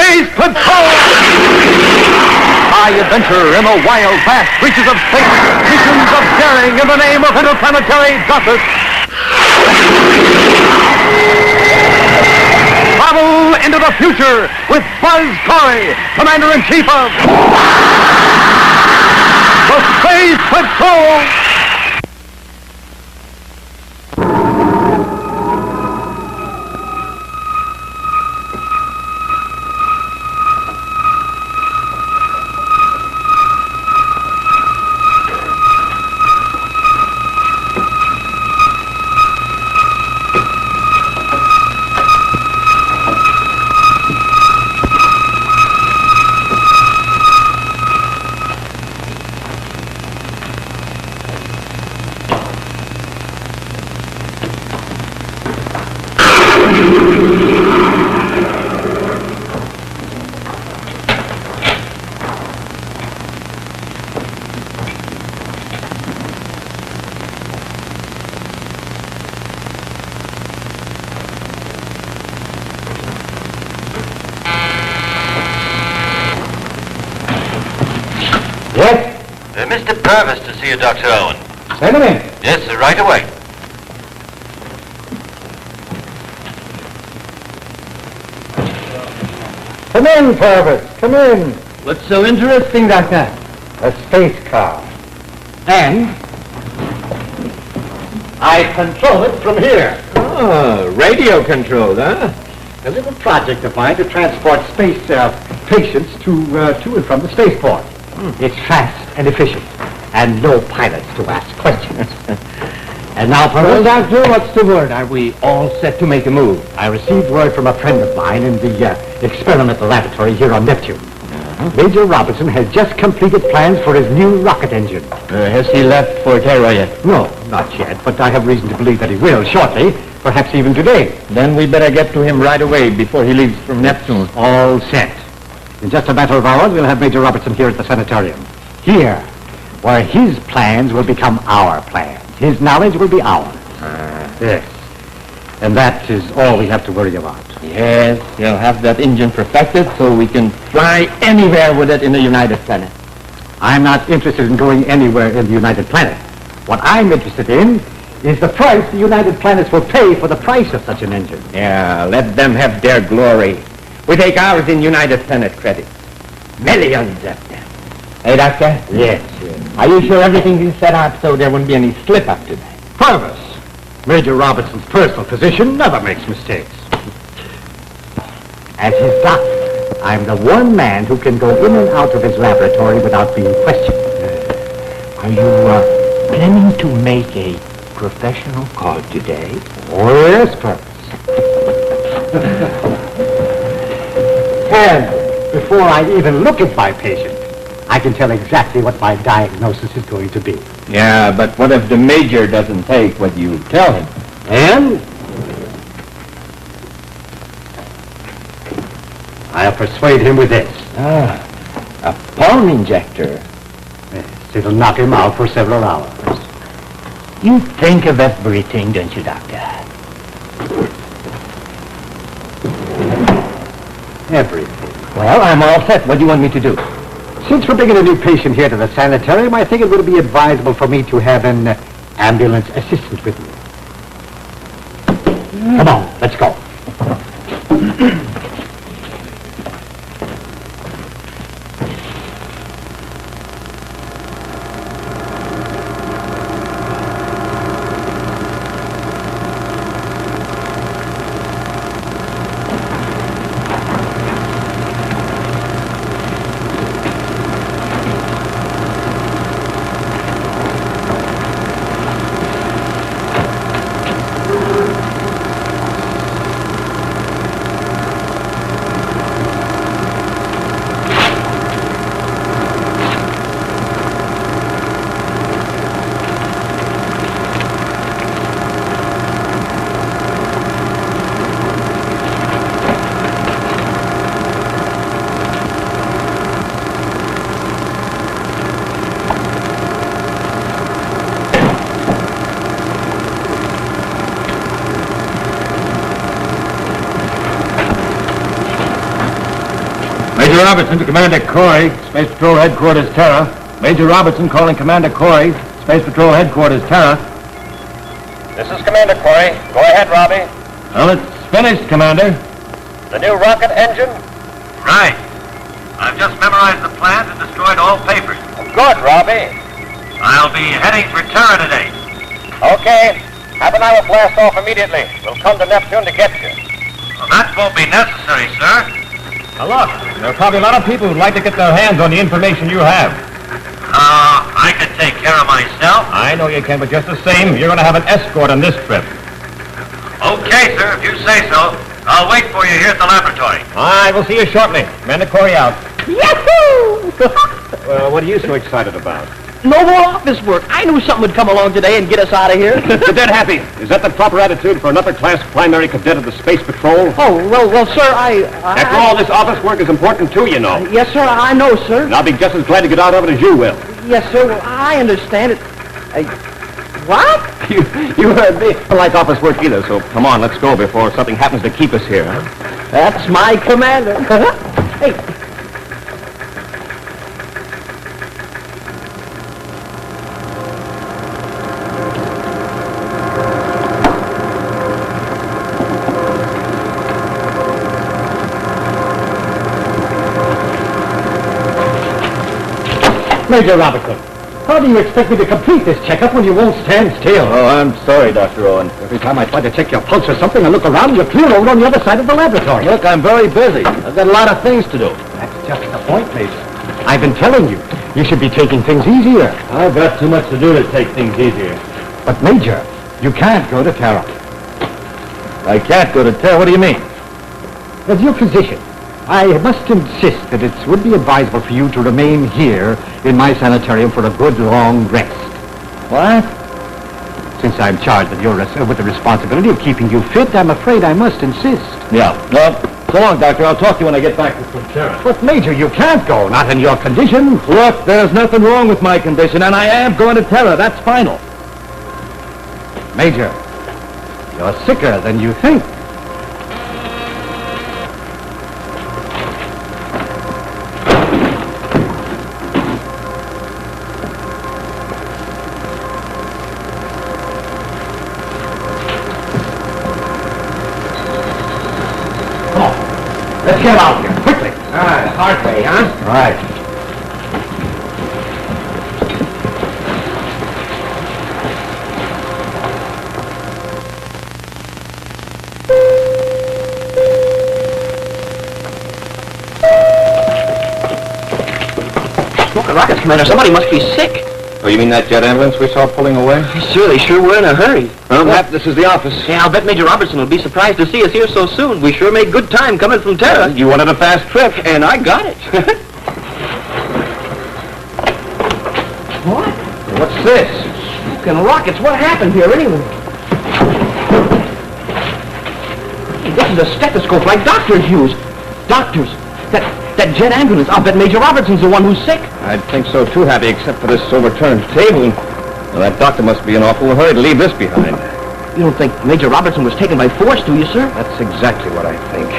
Space Patrol! High adventure in the wild, vast reaches of space. Missions of daring in the name of interplanetary justice. Travel into the future with Buzz Corey, Commander-in-Chief of the Space Patrol! Yes? Mr. Purvis to see you, Dr. Owen. Send him in. Yes, sir, right away. Come in, Purvis. Come in. What's so interesting, Doctor? A space car. And I control it from here. Oh, radio controlled, huh? A little project of mine to transport space patients to and from the spaceport. It's fast and efficient, and no pilots to ask questions. And now, Purvis. Well, Doctor, what's the word? Are we all set to make a move? I received word from a friend of mine in the experimental laboratory here on Neptune. Major Robertson has just completed plans for his new rocket engine. Has he left for Terra yet? No, not yet, but I have reason to believe that he will shortly, perhaps even today. Then we better get to him right away before he leaves from Neptune. All set. In just a matter of hours, we'll have Major Robertson here at the sanitarium. Here, where his plans will become our plans. His knowledge will be ours. Yes. And that is all we have to worry about. Yes, he'll have that engine perfected so we can fly anywhere with it in the United Planet. I'm not interested in going anywhere in the United Planet. What I'm interested in is the price the United Planets will pay for the price of such an engine. Yeah, let them have their glory. We take ours in United Planet credits. Millions of them. Hey, Doctor? Yes. Are you sure everything's been set up so there wouldn't be any slip-up today? Purvis. Major Robertson's personal physician never makes mistakes. As his doctor, I'm the one man who can go in and out of his laboratory without being questioned. Are you planning to make a professional call today? Oh, yes, Purvis. And before I even look at my patient, I can tell exactly what my diagnosis is going to be. Yeah, but what if the Major doesn't take what you tell him? And I'll persuade him with this. A palm injector. Yes, it'll knock him out for several hours. You think of everything, don't you, Doctor? Everything. Well, I'm all set. What do you want me to do? Since we're bringing a new patient here to the sanitarium, I think it would be advisable for me to have an ambulance assistant with me. Come on, let's go. Robertson to Commander Corey, Space Patrol Headquarters, Terra. Major Robertson calling Commander Corey, Space Patrol Headquarters, Terra. This is Commander Corey. Go ahead, Robbie. Well, it's finished, Commander. The new rocket engine? Right. I've just memorized the plans and destroyed all papers. Good, Robbie. I'll be heading for Terra today. Okay. Half an hour blast off immediately. We'll come to Neptune to get you. Well, that won't be necessary, sir. Now look, there are probably a lot of people who'd like to get their hands on the information you have. I can take care of myself. I know you can, but just the same, you're going to have an escort on this trip. Okay, sir, if you say so. I'll wait for you here at the laboratory. All right, we'll see you shortly. Commander Corey out. Yahoo! Well, what are you so excited about? No more office work. I knew something would come along today and get us out of here. Cadet Happy, is that the proper attitude for an upper-class primary cadet of the Space Patrol? Oh, well, sir, After all, this office work is important too, you know. Yes, sir, I know, sir. And I'll be just as glad to get out of it as you will. Yes, sir, well, I understand it. What? You heard me. I don't like office work either, so come on, let's go before something happens to keep us here. Huh? That's my commander. Hey. Major Robertson, how do you expect me to complete this checkup when you won't stand still? Oh, I'm sorry, Dr. Owen. Every time I try to check your pulse or something, I look around and you're clear over on the other side of the laboratory. Look, I'm very busy. I've got a lot of things to do. That's just the point, Major. I've been telling you, you should be taking things easier. I've got too much to do to take things easier. But, Major, you can't go to Terra. I can't go to Terra. What do you mean? As your physician, I must insist that it would be advisable for you to remain here in my sanitarium for a good long rest. What? Since I'm charged with with the responsibility of keeping you fit, I'm afraid I must insist. Yeah. Well, so long, Doctor. I'll talk to you when I get back from Terra. But, Major, you can't go, not in your condition. Look, there's nothing wrong with my condition, and I am going to Terra. That's final. Major, you're sicker than you think. Let's get out here, quickly. Hard way, huh? Right. Smoking rockets, Commander. Somebody must be sick. Oh, you mean that jet ambulance we saw pulling away? Sure, they sure were in a hurry. Well, Matt, this is the office. Yeah, I'll bet Major Robertson will be surprised to see us here so soon. We sure made good time coming from Terra. You wanted a fast trip. And I got it. What? What's this? Smoking rockets. What happened here, anyway? Hey, this is a stethoscope like doctors use. Doctors. That jet ambulance. I'll bet Major Robertson's the one who's sick. I'd think so too, Happy, except for this overturned table. Well, that doctor must be in awful hurry to leave this behind. You don't think Major Robertson was taken by force, do you, sir? That's exactly what I think.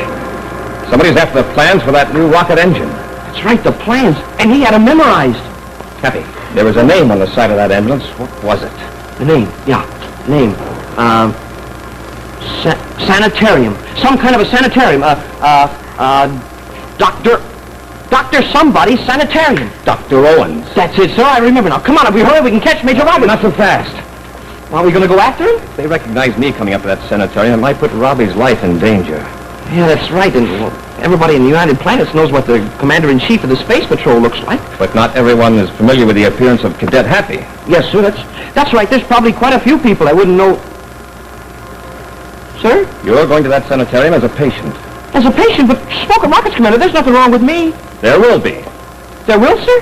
Somebody's after the plans for that new rocket engine. That's right, the plans. And he had them memorized. Happy, there was a name on the side of that ambulance. What was it? The name, yeah. Name. Sanitarium. Some kind of a sanitarium. Dr. Somebody Sanitarium. Dr. Owens. That's it, sir. I remember now. Come on, if we hurry, we can catch Major Robertson. Not so fast. Are we going to go after him? If they recognize me coming up to that sanitarium, it might put Robbie's life in danger. Yeah, that's right. And well, everybody in the United Planets knows what the Commander-in-Chief of the Space Patrol looks like. But not everyone is familiar with the appearance of Cadet Happy. Yes, sir. That's right. There's probably quite a few people that wouldn't know. Sir? You're going to that sanitarium as a patient. As a patient, but smoking rockets, Commander, there's nothing wrong with me. There will be. There will, sir?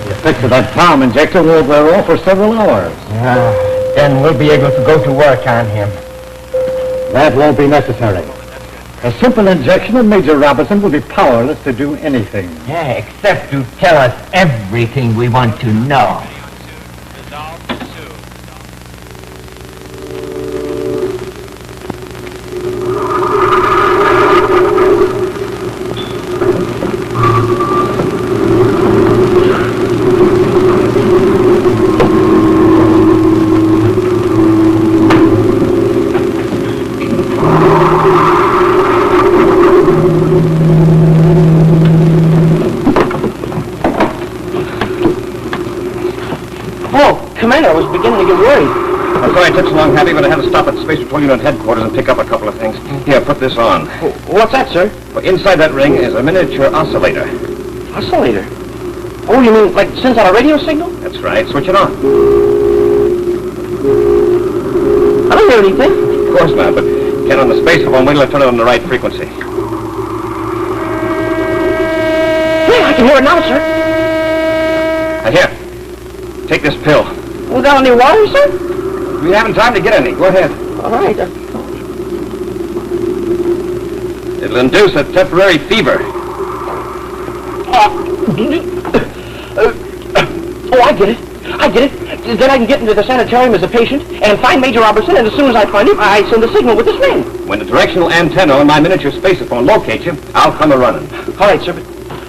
The effects of that palm injector won't wear off for several hours. Then we'll be able to go to work on him. That won't be necessary. A simple injection and Major Robertson will be powerless to do anything. Yeah, except to tell us everything we want to know. Commander, I was beginning to get worried. I'm sorry it took so long, Happy, but I had to stop at Space Patrol Unit headquarters and pick up a couple of things. Here, put this on. What's that, sir? Well, inside that ring is a miniature oscillator. Oscillator? Oh, you mean like sends out a radio signal? That's right. Switch it on. I don't hear anything. Of course not, but get on the spacephone. Wait till I turn it on the right frequency. Yeah, I can hear it now, sir. Now, here. Take this pill. Without any water, sir? We haven't time to get any. Go ahead. All right. It'll induce a temporary fever. Oh, I get it. Then I can get into the sanitarium as a patient and find Major Robertson, and as soon as I find him, I send a signal with this ring. When the directional antenna on my miniature spacephone locates you, I'll come a-running. All right, sir. But,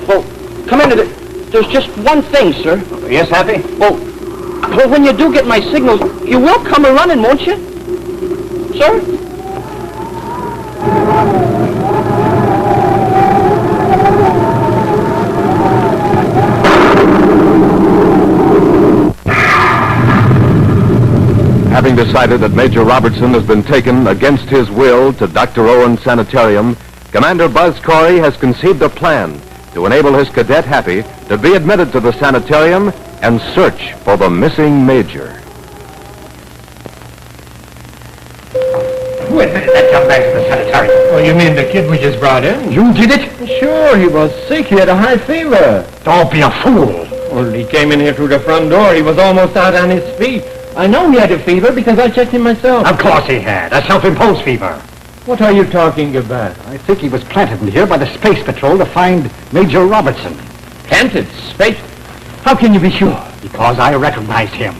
well, Commander, there's just one thing, sir. Yes, Happy? Well, when you do get my signals, you will come a-running, won't you? Sir? Having decided that Major Robertson has been taken against his will to Dr. Owen's sanitarium, Commander Buzz Corey has conceived a plan to enable his cadet Happy to be admitted to the sanitarium and search for the missing Major. Who admitted that young man to the sanitarium? Oh, you mean the kid we just brought in? You did it? Sure, he was sick. He had a high fever. Don't be a fool. Well, he came in here through the front door. He was almost out on his feet. I know he had a fever because I checked him myself. Of course he had. A self-imposed fever. What are you talking about? I think he was planted in here by the Space Patrol to find Major Robertson. Planted? Space? How can you be sure? Because I recognized him.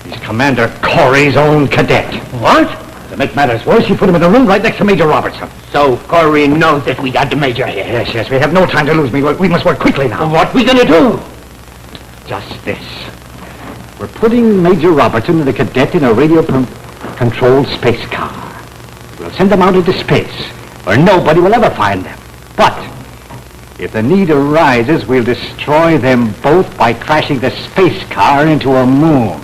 He's Commander Corey's own cadet. What? To make matters worse, he put him in a room right next to Major Robertson. So Corey knows that we got the Major here. Yes, we have no time to lose. We must work quickly now. What we gonna do? Just this. We're putting Major Robertson and the cadet in a radio-controlled space car. We'll send them out into space, where nobody will ever find them. But if the need arises, we'll destroy them both by crashing the space car into a moon.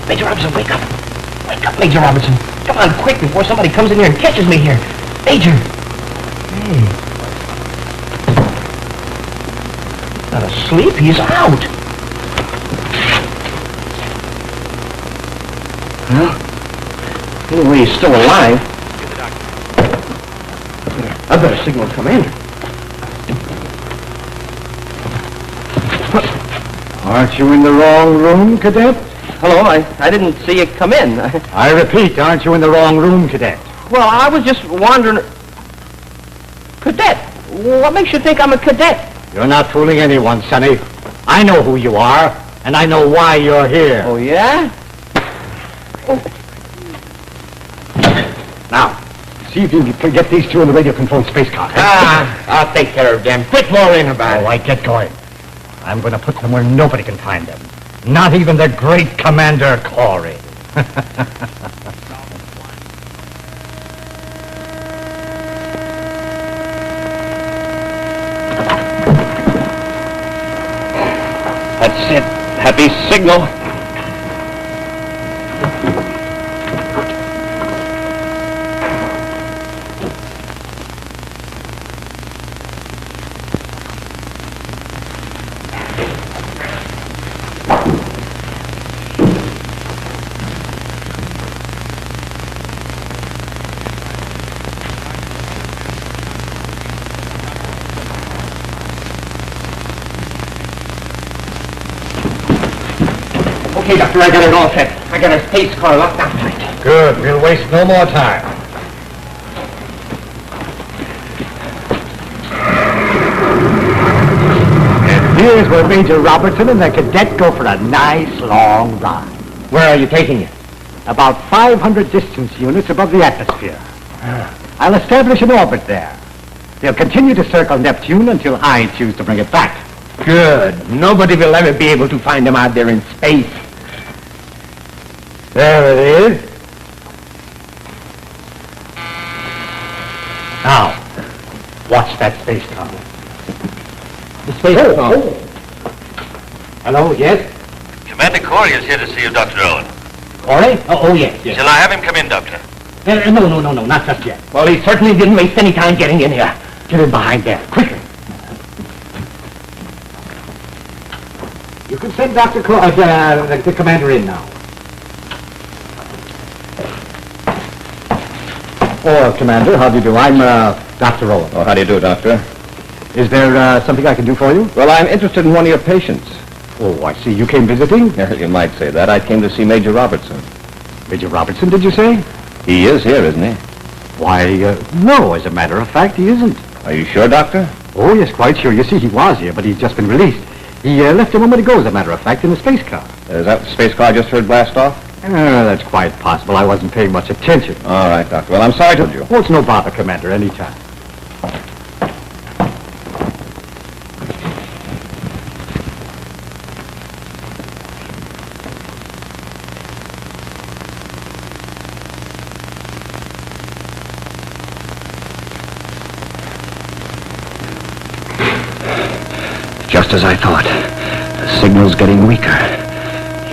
Major Robertson, wake up. Wake up, Major Robertson. Come on, quick, before somebody comes in here and catches me here. Major. Hey. He's not asleep, he's out. Huh? Anyway, he's still alive. I better signal Commander. Aren't you in the wrong room, Cadet? Hello, I didn't see you come in. I repeat, aren't you in the wrong room, Cadet? Well, I was just wondering... Cadet? What makes you think I'm a cadet? You're not fooling anyone, Sonny. I know who you are, and I know why you're here. Oh, yeah? Now, see if you can get these two in the radio-controlled space car. I'll take care of them. Quit worrying about All it. right, get going. I'm going to put them where nobody can find them. Not even the great Commander Corey. That's it. Happy signal. Okay, Doctor, I got it all set. I got a space car locked down tight. Good. We'll waste no more time. And here's where Major Robertson and the cadet go for a nice long ride. Where are you taking it? About 500 distance units above the atmosphere. I'll establish an orbit there. They'll continue to circle Neptune until I choose to bring it back. Good. Nobody will ever be able to find them out there in space. There it is. Now, watch that space car. The space car? Hello, yes? Commander Corey is here to see you, Dr. Owen. Corey? Oh, yes, yes. Shall I have him come in, Doctor? No, not just yet. Well, he certainly didn't waste any time getting in here. Get in behind there, quickly. You can send the commander in now. Oh, Commander, how do you do? I'm Dr. Owen. Oh, how do you do, Doctor? Is there something I can do for you? Well, I'm interested in one of your patients. Oh, I see. You came visiting? Yeah, you might say that. I came to see Major Robertson. Major Robertson, did you say? He is here, isn't he? Why, no, as a matter of fact, he isn't. Are you sure, Doctor? Oh, yes, quite sure. You see, he was here, but he's just been released. He left a moment ago, as a matter of fact, in a space car. Is that the space car I just heard blast off? That's quite possible. I wasn't paying much attention. All right, Doctor. Well, I'm sorry I told you. Oh, it's no bother, Commander, anytime. Just as I thought. The signal's getting weaker.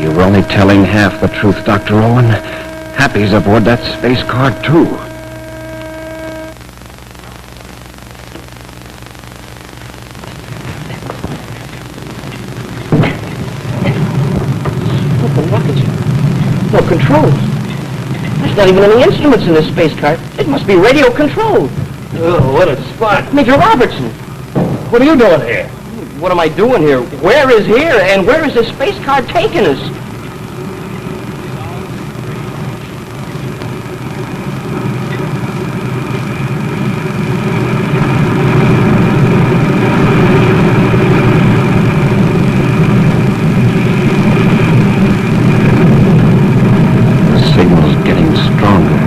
You were only telling half the truth, Dr. Owen. Happy's aboard that space car, too. Look, the rockets. No controls. There's not even any instruments in this space car. It must be radio controlled. Oh, what a spot. Major Robertson. What are you doing here? What am I doing here? Where is here, and where is this space car taking us? The signal's getting stronger.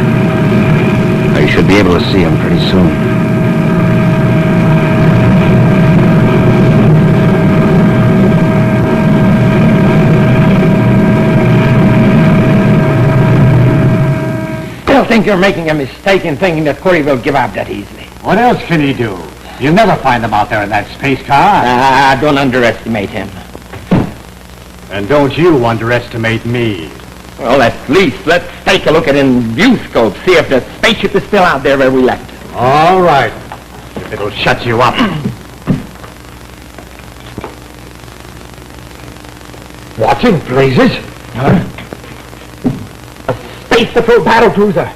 I should be able to see him pretty soon. I think you're making a mistake in thinking that Corey will give up that easily. What else can he do? You'll never find them out there in that space car. Don't underestimate him. And don't you underestimate me. Well, at least let's take a look at in viewscope, see if the spaceship is still out there where we left it. All right. If it'll shut you up. What's in blazes? Space Patrol battle cruiser.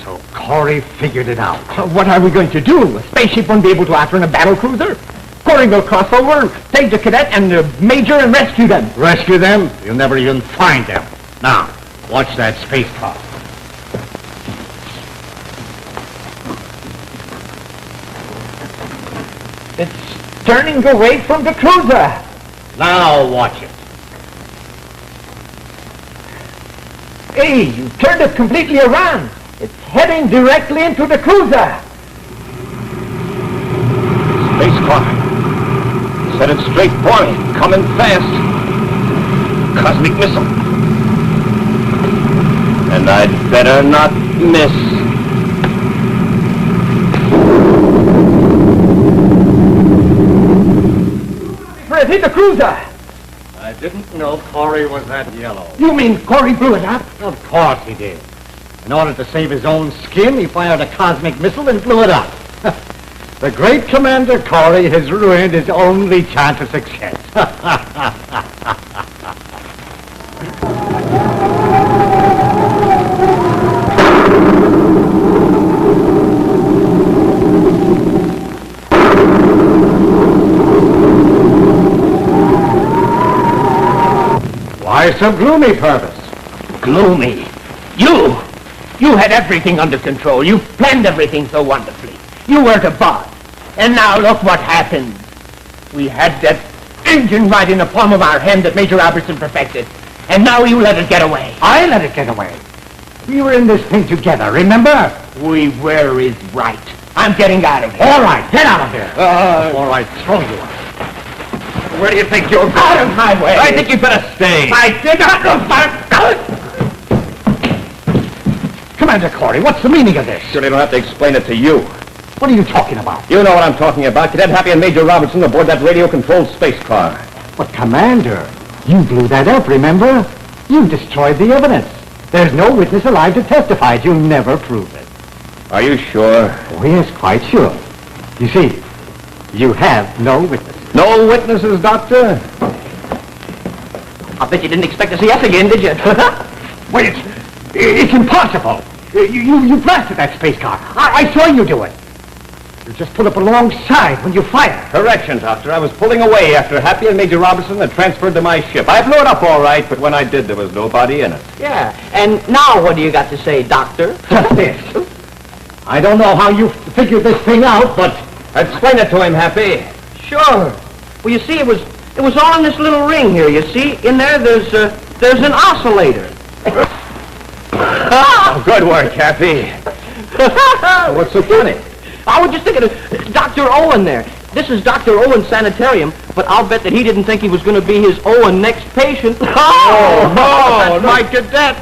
So Corey figured it out. What are we going to do? A spaceship won't be able to outrun a battle cruiser. Corey will cross over, take the cadet and the major and rescue them. Rescue them? You'll never even find them. Now, watch that space car. It's turning away from the cruiser. Now watch it. Hey, you turned it completely around. It's heading directly into the cruiser. Space car. Set it straight for me. Coming fast. Cosmic missile. And I'd better not miss. Fred, hit the cruiser. I didn't know Corey was that yellow. You mean Corey blew it up? Of course he did. In order to save his own skin, he fired a cosmic missile and blew it up. The great Commander Corey has ruined his only chance of success. Why so gloomy, Purvis? Gloomy. You had everything under control. You planned everything so wonderfully. You were the boss. And now look what happened. We had that engine right in the palm of our hand that Major Robertson perfected. And now you let it get away. I let it get away. We were in this thing together, remember? We were is right. I'm getting out of here. All right, get out of here. Before I throw you out. Where do you think you're going? Out of my way. I think you better stay. I did not know. Commander Corey, what's the meaning of this? Surely don't have to explain it to you. What are you talking about? You know what I'm talking about. Cadet Happy and Major Robertson aboard that radio-controlled space car. But, Commander, you blew that up, remember? You destroyed the evidence. There's no witness alive to testify. You'll never prove it. Are you sure? Oh, yes, quite sure. You see, you have no witness. No witnesses, Doctor? I bet you didn't expect to see us again, did you? Wait, it's impossible. You blasted that space car. I saw you do it. You just pulled up alongside when you fired. Correction, Doctor. I was pulling away after Happy and Major Robertson had transferred to my ship. I blew it up all right, but when I did, there was nobody in it. Yeah. And now what do you got to say, Doctor? Just this. I don't know how you figured this thing out, but Explain it to him, Happy. Sure. Well, you see, it was all in this little ring here. You see, in there, there's an oscillator. Oh, good work, Happy. What's so funny? I was just thinking of Dr. Owen there. This is Dr. Owen's sanitarium, but I'll bet that he didn't think he was going to be his Owen next patient. Oh, my cadet.